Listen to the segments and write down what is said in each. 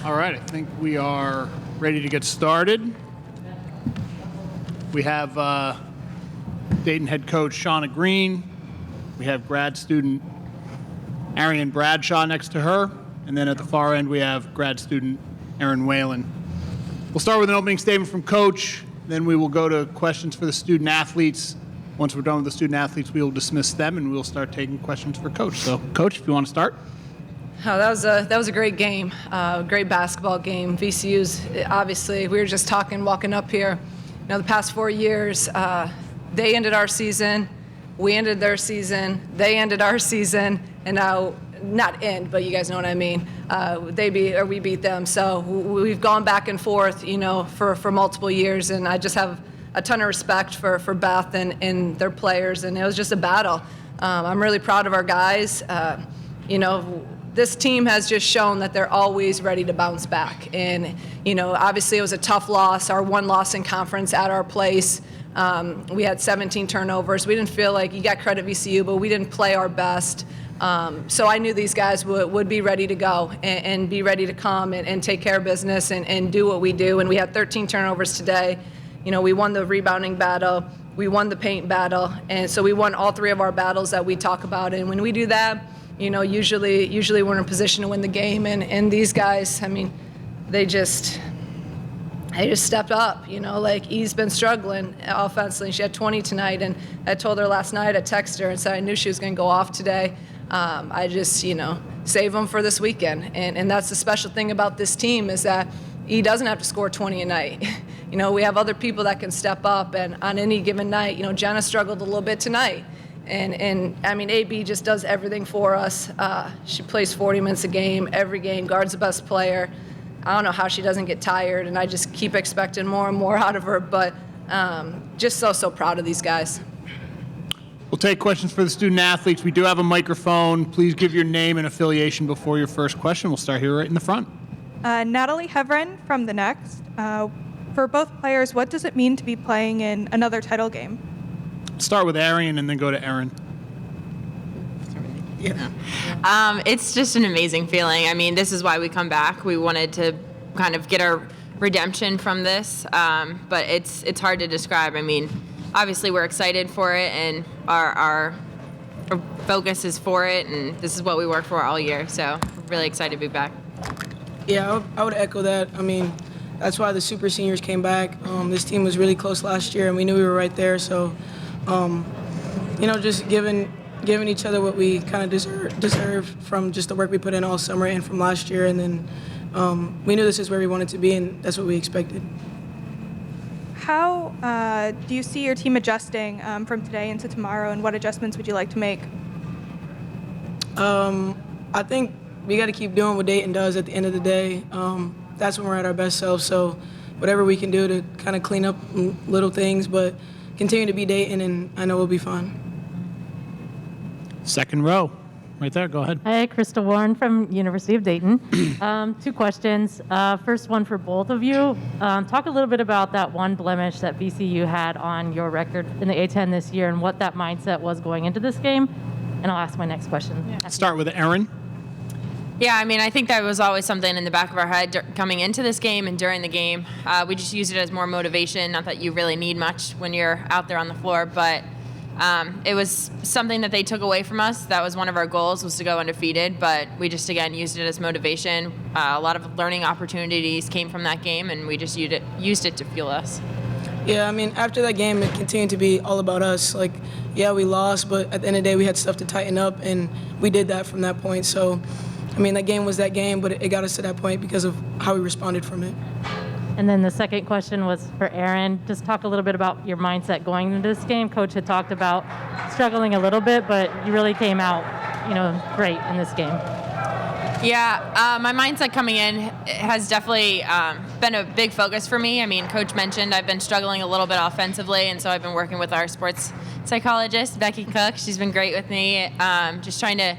All right, I think we are ready to get started. We have Dayton head coach Shauna Green. We have grad student Arian Bradshaw next to her. And then at the far end, we have grad student Erin Whalen. We'll start with an opening statement from Coach. Then we will go to questions for the student athletes. Once we're done with the student athletes, we will dismiss them and we'll start taking questions for Coach. So, Coach, if you want to start. Oh, that was a great game, great basketball game. VCU's obviously, we were just talking walking up here. You know, the past 4 years, they ended our season, we ended their season, they ended our season, and now not end, but you guys know what I mean. We beat them. So we've gone back and forth, you know, for multiple years, and I just have a ton of respect for Beth and their players, and it was just a battle. I'm really proud of our guys. You know, this team has just shown that they're always ready to bounce back. And, you know, obviously it was a tough loss, our one loss in conference at our place. We had 17 turnovers. We didn't feel like, you got credit VCU, but we didn't play our best. So I knew these guys would be ready to go and be ready to come and take care of business and do what we do. And we had 13 turnovers today. You know, we won the rebounding battle. We won the paint battle. And so we won all three of our battles that we talk about. And when we do that, you know, usually we're in a position to win the game, and these guys, I mean, they just stepped up, you know, like E's been struggling offensively. She had 20 tonight, and I told her last night, I texted her and said I knew she was going to go off today. I just, you know, save them for this weekend, and that's the special thing about this team is that E doesn't have to score 20 a night. You know, we have other people that can step up, and on any given night, you know, Jenna struggled a little bit tonight. And I mean, AB just does everything for us. She plays 40 minutes a game, every game, guards the best player. I don't know how she doesn't get tired, and I just keep expecting more and more out of her, but just so proud of these guys. We'll take questions for the student athletes. We do have a microphone. Please give your name and affiliation before your first question. We'll start here right in the front. Natalie Heverin from The Next. For both players, what does it mean to be playing in another title game? Start with Arian and then go to Erin. It's just an amazing feeling. I mean, this is why we come back. We wanted to kind of get our redemption from this, but it's hard to describe. I mean, obviously we're excited for it, and our focus is for it, and this is what we worked for all year. So really excited to be back. Yeah, I would echo that. I mean, that's why the super seniors came back. This team was really close last year, and we knew we were right there. So, you know, just giving each other what we kind of deserve from just the work we put in all summer and from last year. And then we knew this is where we wanted to be, and that's what we expected. How do you see your team adjusting from today into tomorrow, and what adjustments would you like to make? I think we got to keep doing what Dayton does at the end of the day. That's when we're at our best self. So whatever we can do to kind of clean up little things, but continue to be Dayton, and I know we'll be fine. Second row, right there. Go ahead. Hi, Krista Warren from University of Dayton. Two questions. First one for both of you. Talk a little bit about that one blemish that VCU had on your record in the A10 this year and what that mindset was going into this game. And I'll ask my next question. Start with Erin. Yeah, I mean, I think that was always something in the back of our head coming into this game and during the game. We just used it as more motivation, not that you really need much when you're out there on the floor, but it was something that they took away from us. That was one of our goals, was to go undefeated, but we just, again, used it as motivation. A lot of learning opportunities came from that game, and we just used it to fuel us. Yeah, I mean, after that game, it continued to be all about us. Like, yeah, we lost, but at the end of the day, we had stuff to tighten up, and we did that from that point. So, I mean, that game was that game, but it got us to that point because of how we responded from it. And then the second question was for Erin. Just talk a little bit about your mindset going into this game. Coach had talked about struggling a little bit, but you really came out, you know, great in this game. Yeah, my mindset coming in has definitely been a big focus for me. I mean, Coach mentioned I've been struggling a little bit offensively, and so I've been working with our sports psychologist, Becky Cook. She's been great with me, just trying to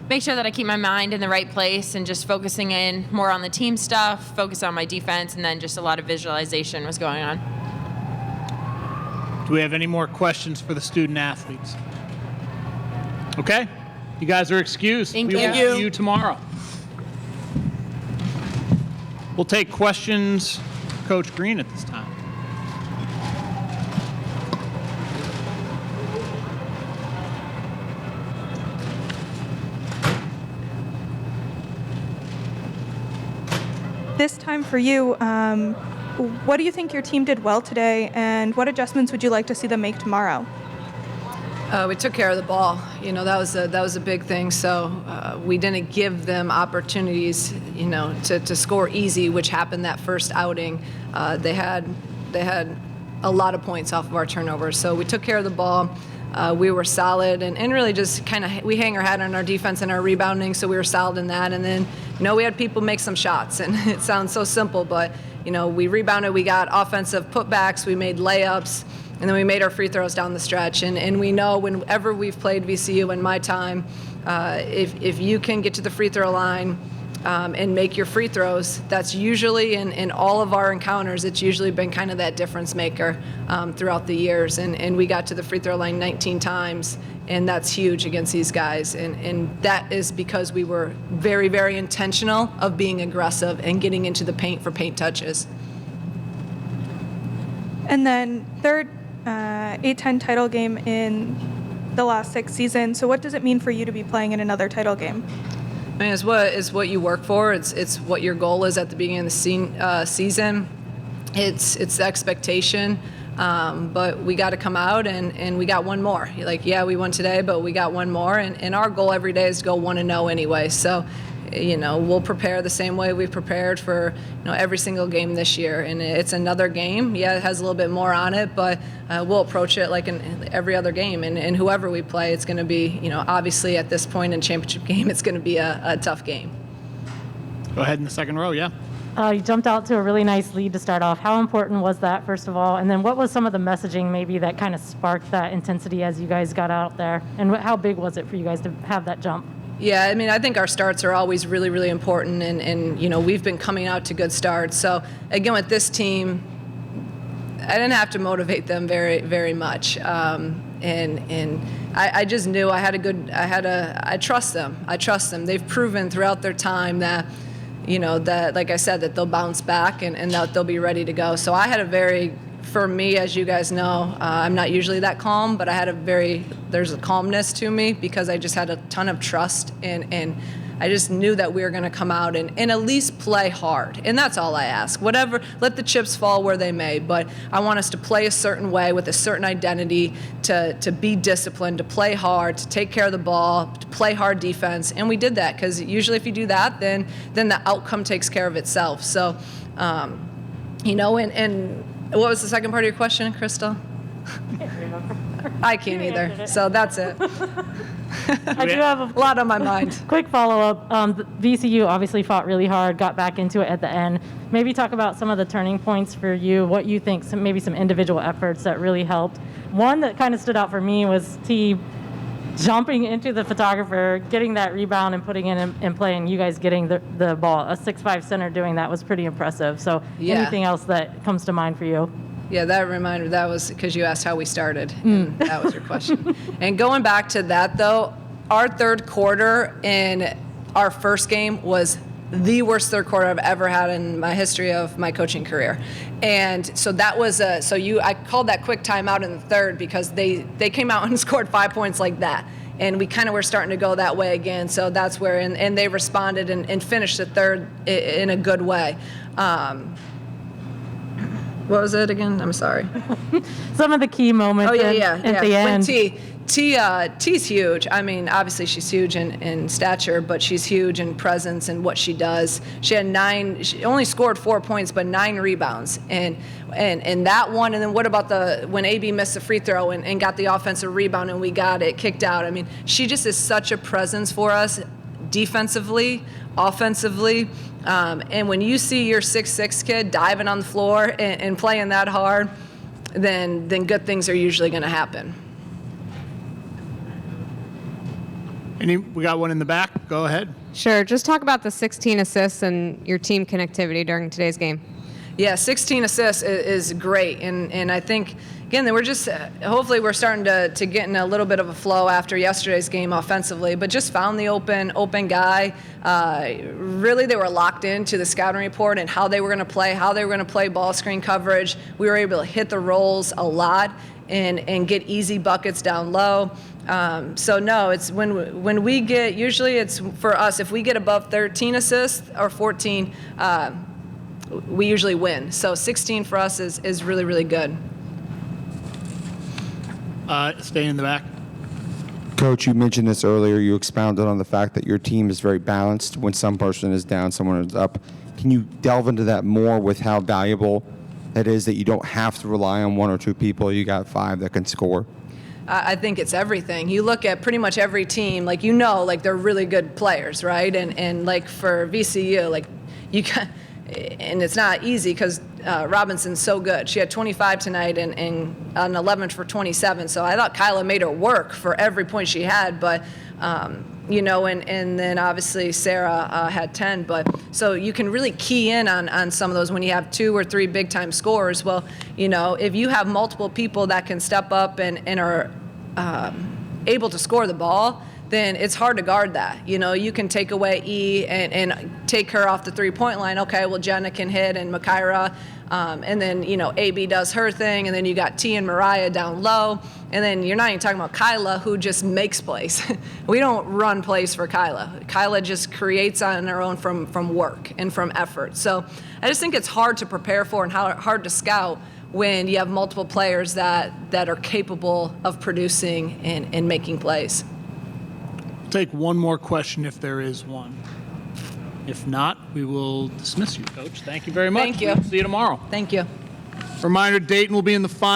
make sure that I keep my mind in the right place and just focusing in more on the team stuff, focus on my defense, and then just a lot of visualization was going on. Do we have any more questions for the student athletes? Okay, you guys are excused. Thank we you. will see you tomorrow. We'll take questions, Coach Green, at this time. This time for you, what do you think your team did well today, and what adjustments would you like to see them make tomorrow? We took care of the ball. You know, that was a big thing. So we didn't give them opportunities, you know, to score easy, which happened that first outing. They had a lot of points off of our turnovers. So we took care of the ball. We were solid and really just kind of we hang our hat on our defense and our rebounding. So we were solid in that. And then, you know, we had people make some shots, and it sounds so simple, but you know, we rebounded. We got offensive putbacks. We made layups. And then we made our free throws down the stretch. And we know whenever we've played VCU in my time, if you can get to the free throw line and make your free throws, that's usually in all of our encounters, it's usually been kind of that difference maker throughout the years. And we got to the free throw line 19 times, and that's huge against these guys. And that is because we were very, very intentional of being aggressive and getting into the paint for paint touches. And then third A10 title game in the last 6 seasons. So what does it mean for you to be playing in another title game? I mean, it's what you work for. It's what your goal is at the beginning of the season. It's the expectation. But we got to come out and we got one more. Like, yeah, we won today, but we got one more. And our goal every day is to go 1-0 anyway. So, you know, we'll prepare the same way we've prepared for, you know, every single game this year. And it's another game. Yeah, it has a little bit more on it, but we'll approach it like in every other game. And whoever we play, it's going to be, you know, obviously at this point in championship game, it's going to be a tough game. Go ahead in the second row, yeah. You jumped out to a really nice lead to start off. How important was that, first of all? And then what was some of the messaging maybe that kind of sparked that intensity as you guys got out there? And how big was it for you guys to have that jump? Yeah, I mean, I think our starts are always really, really important, and you know, we've been coming out to good starts. So again, with this team, I didn't have to motivate them very, very much, and I just knew I trust them. I trust them. They've proven throughout their time that, you know, that, like I said, that they'll bounce back and that they'll be ready to go. So I had for me, as you guys know, I'm not usually that calm, but there's a calmness to me because I just had a ton of trust and I just knew that we were going to come out and at least play hard. And that's all I ask. Whatever, let the chips fall where they may, but I want us to play a certain way with a certain identity, to be disciplined, to play hard, to take care of the ball, to play hard defense. And we did that because usually if you do that, then the outcome takes care of itself. So, you know, and what was the second part of your question, Crystal? I can't either. So that's it. I do have A lot on my mind. quick follow-up. VCU obviously fought really hard, got back into it at the end. Maybe talk about some of the turning points for you, what you think, maybe some individual efforts that really helped. One that kind of stood out for me was T jumping into the photographer, getting that rebound and putting it in play, and you guys getting the ball. A 6'5" center doing that was pretty impressive. So Yeah. anything else that comes to mind for you? Yeah, that was because you asked how we started. And that was your question. And going back to that, though, our third quarter in our first game was the worst third quarter I've ever had in my history of my coaching career. And so that was I called that quick timeout in the third because they came out and scored 5 points like that. And we kind of were starting to go that way again. So that's where, and they responded and finished the third in a good way. What was it again? I'm sorry. Some of the key moments at the end. When T's huge. I mean, obviously she's huge in stature, but she's huge in presence and what she does. She only scored 4 points, but 9 rebounds. And that one, and then what about when AB missed the free throw and got the offensive rebound and we got it kicked out? I mean, she just is such a presence for us defensively, offensively. And when you see your 6'6" kid diving on the floor and playing that hard, then good things are usually going to happen. We got one in the back. Go ahead. Sure. Just talk about the 16 assists and your team connectivity during today's game. Yeah, 16 assists is great. And I think, again, again, we're just hopefully we're starting to get in a little bit of a flow after yesterday's game offensively, but just found the open guy. Really, they were locked into the scouting report and how they were going to play ball screen coverage. We were able to hit the rolls a lot and get easy buckets down low. So no, it's when we get, usually it's for us, if we get above 13 assists or 14, we usually win. So 16 for us is really, really good. Staying in the back. Coach, you mentioned this earlier. You expounded on the fact that your team is very balanced. When some person is down, someone is up. Can you delve into that more with how valuable that is, that you don't have to rely on one or two people? You got 5 that can score. I think it's everything. You look at pretty much every team, like they're really good players, right? And like for VCU, like you can, and it's not easy because Robinson's so good. She had 25 tonight and an 11 for 27. So I thought Kyla made her work for every point she had, but and then obviously Sarah had 10. But so you can really key in on some of those when you have 2 or 3 big time scorers. Well, if you have multiple people that can step up and are able to score the ball, then it's hard to guard that. You can take away E and take her off the 3-point line. Okay, well, Jenna can hit and Makaira. And then, AB does her thing. And then you got T and Mariah down low. And then you're not even talking about Kyla, who just makes plays. We don't run plays for Kyla. Kyla just creates on her own from work and from effort. So I just think it's hard to prepare for and hard to scout when you have multiple players that are capable of producing and making plays. Take one more question if there is one. If not, we will dismiss you, Coach. Thank you very much. Thank you. We'll see you tomorrow. Thank you. Reminder, Dayton will be in the final.